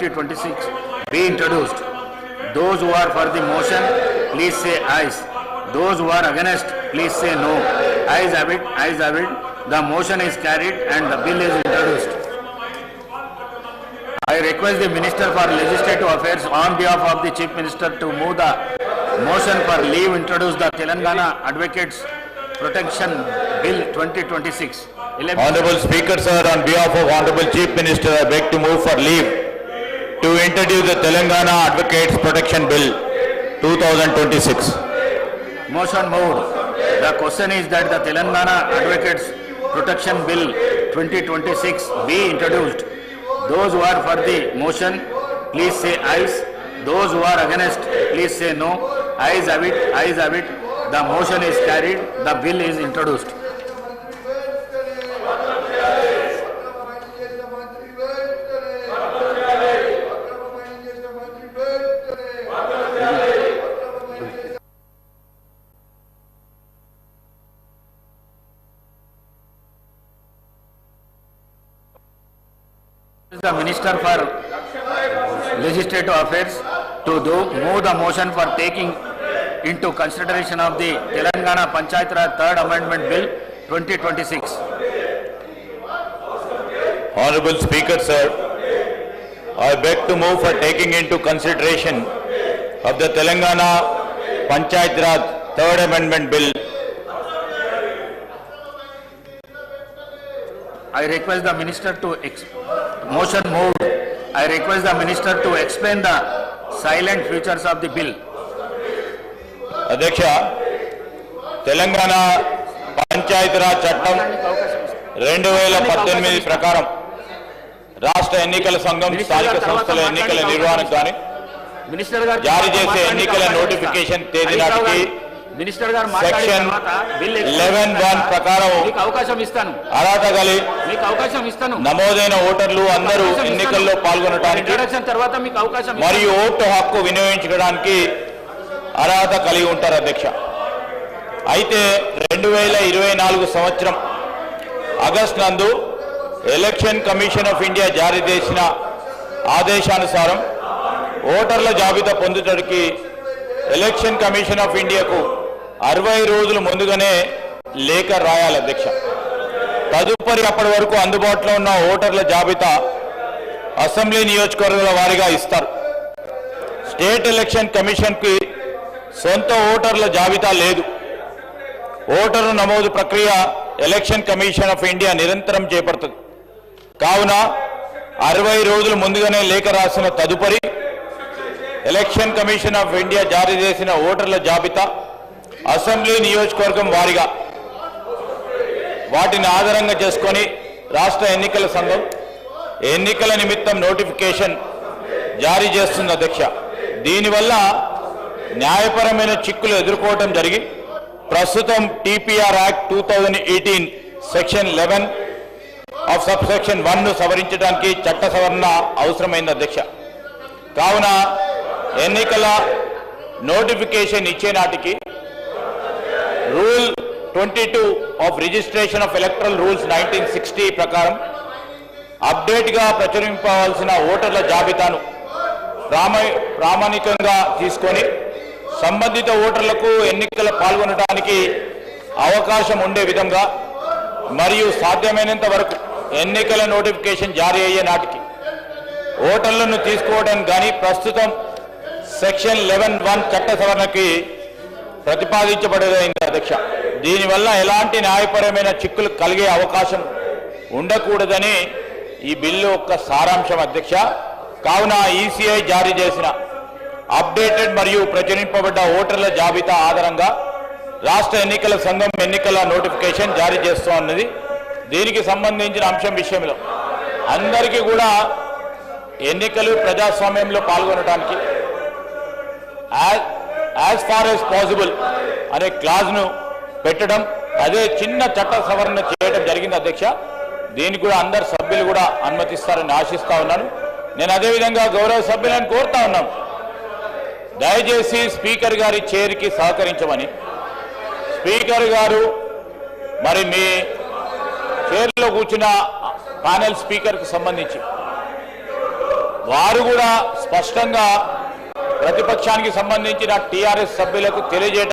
2026 be introduced. Those who are for the motion, please say ayes. Those who are against, please say no. Ayes have it, ayes have it. The motion is carried and the bill is introduced. I request the Minister for Legislative Affairs on behalf of the Chief Minister to move the motion for leave introduce the Telangana Advocates Protection Bill 2026. Honorable Speaker, sir, on behalf of Honorable Chief Minister, I beg to move for leave to introduce the Telangana Advocates Protection Bill 2026. Motion moved. The question is that the Telangana Advocates Protection Bill 2026 be introduced. Those who are for the motion, please say ayes. Those who are against, please say no. Ayes have it, ayes have it. The motion is carried. The bill is introduced. The Minister for Legislative Affairs to move the motion for taking into consideration of the Telangana Panchayat Raj Third Amendment Bill 2026. Honorable Speaker, sir, I beg to move for taking into consideration of the Telangana Panchayat Raj Third Amendment Bill. I request the Minister to motion moved. I request the Minister to explain the silent features of the bill. అధ్యక్ష, తెలంగాణ పంచాయతీరాజ్ చట్టం 2018 ప్రకారం రాష్ట్ర ఎన్నికల సంఘం స్థానిక సంస్థల ఎన్నికల నిర్వహణకు గాని జారీ చేసే ఎన్నికల నోటిఫికేషన్ తేదీ నాటికి సెక్షన్ 11(1) ప్రకారం అర్హత గల నమోదైన ఓటర్లు అందరూ ఎన్నికల్లో పాల్గొనడానికి మరియు ఓటు హక్కు వినియోగించుకోవడానికి అర్హత కలిగి ఉంటారు అధ్యక్ష. అయితే 2024 సంవత్సరం ఆగస్టు నందు ఎలక్షన్ కమిషన్ ఆఫ్ ఇండియా జారీ చేసిన ఆదేశానుసారం ఓటర్ల జాబితా పొందుటకు ఎలక్షన్ కమిషన్ ఆఫ్ ఇండియాకు 60 రోజులు ముందుగానే లేఖ రాయాలి అధ్యక్ష. తదుపరి అప్పటి వరకు అందుబాటులో ఉన్న ఓటర్ల జాబితా అసెంబ్లీ నియోజకవర్గాల వారీగా ఇస్తారు. స్టేట్ ఎలక్షన్ కమిషన్కి సొంత ఓటర్ల జాబితా లేదు. ఓటరు నమోదు ప్రక్రియ ఎలక్షన్ కమిషన్ ఆఫ్ ఇండియా నిరంతరం చేపడుతుంది. కావున 60 రోజులు ముందుగానే లేఖ రాసిన తదుపరి ఎలక్షన్ కమిషన్ ఆఫ్ ఇండియా జారీ చేసిన ఓటర్ల జాబితా అసెంబ్లీ నియోజకవర్గం వారీగా వాటిని ఆధారంగా చేసుకొని రాష్ట్ర ఎన్నికల సంఘం ఎన్నికల నిమిత్తం నోటిఫికేషన్ జారీ చేస్తుంది అధ్యక్ష. దీనివల్ల న్యాయపరమైన చిక్కులు ఎదుర్కోవడం జరిగి ప్రస్తుతం TPR act 2018 section 11 of sub section 1ను సవరించడానికి చట్ట సవరణ అవసరమైంది అధ్యక్ష. కావున ఎన్నికల నోటిఫికేషన్ ఇచ్చే నాటికి rule 22 of registration of electoral rules 1960 ప్రకారం అప్డేట్గా ప్రచురింపవలసిన ఓటర్ల జాబితాను ప్రామాణికంగా తీసుకొని సంబంధిత ఓటర్లకు ఎన్నికల పాల్గొనడానికి అవకాశం ఉండే విధంగా మరియు సాధ్యమైనంత వరకు ఎన్నికల నోటిఫికేషన్ జారీ అయ్యే నాటికి ఓటర్లను తీసుకోవడానికి కానీ ప్రస్తుతం సెక్షన్ 11(1) చట్ట సవరణకి ప్రతిపాదించబడేదైంది అధ్యక్ష. దీనివల్ల ఎలాంటి న్యాయపరమైన చిక్కులు కలిగే అవకాశం ఉండకూడదని ఈ బిల్లు యొక్క సారాంశం అధ్యక్ష. కావున ఈసీఐ జారీ చేసిన అప్డేటెడ్ మరియు ప్రచురింపబడ్డ ఓటర్ల జాబితా ఆధారంగా రాష్ట్ర ఎన్నికల సంఘం ఎన్నికల నోటిఫికేషన్ జారీ చేస్తోంది. దీనికి సంబంధించిన అంశం విషయంలో అందరికీ కూడా ఎన్నికలు ప్రజాస్వామ్యంలో పాల్గొనడానికి యాజ్ ఫార్ యాజ్ పాసిబుల్ అనే క్లాజ్ను పెట్టడం, అదే చిన్న చట్ట సవరణ చేయడం జరిగింది అధ్యక్ష. దీనికి కూడా అందరు సభ్యులు కూడా అనుమతిస్తారని ఆశిస్తా ఉన్నాను. నేను అదేవిధంగా గౌరవ సభ్యులను కోరుతా ఉన్నాను, దయచేసి స్పీకర్ గారి చైర్కి సహకరించమని. స్పీకర్ గారు మరి మీ చైర్లో కూర్చున్న ప్యానెల్ స్పీకర్కి సంబంధించి వారు కూడా స్పష్టంగా ప్రతిపక్షానికి సంబంధించిన టీఆర్ఎస్ సభ్యులకు తెలియజేయడం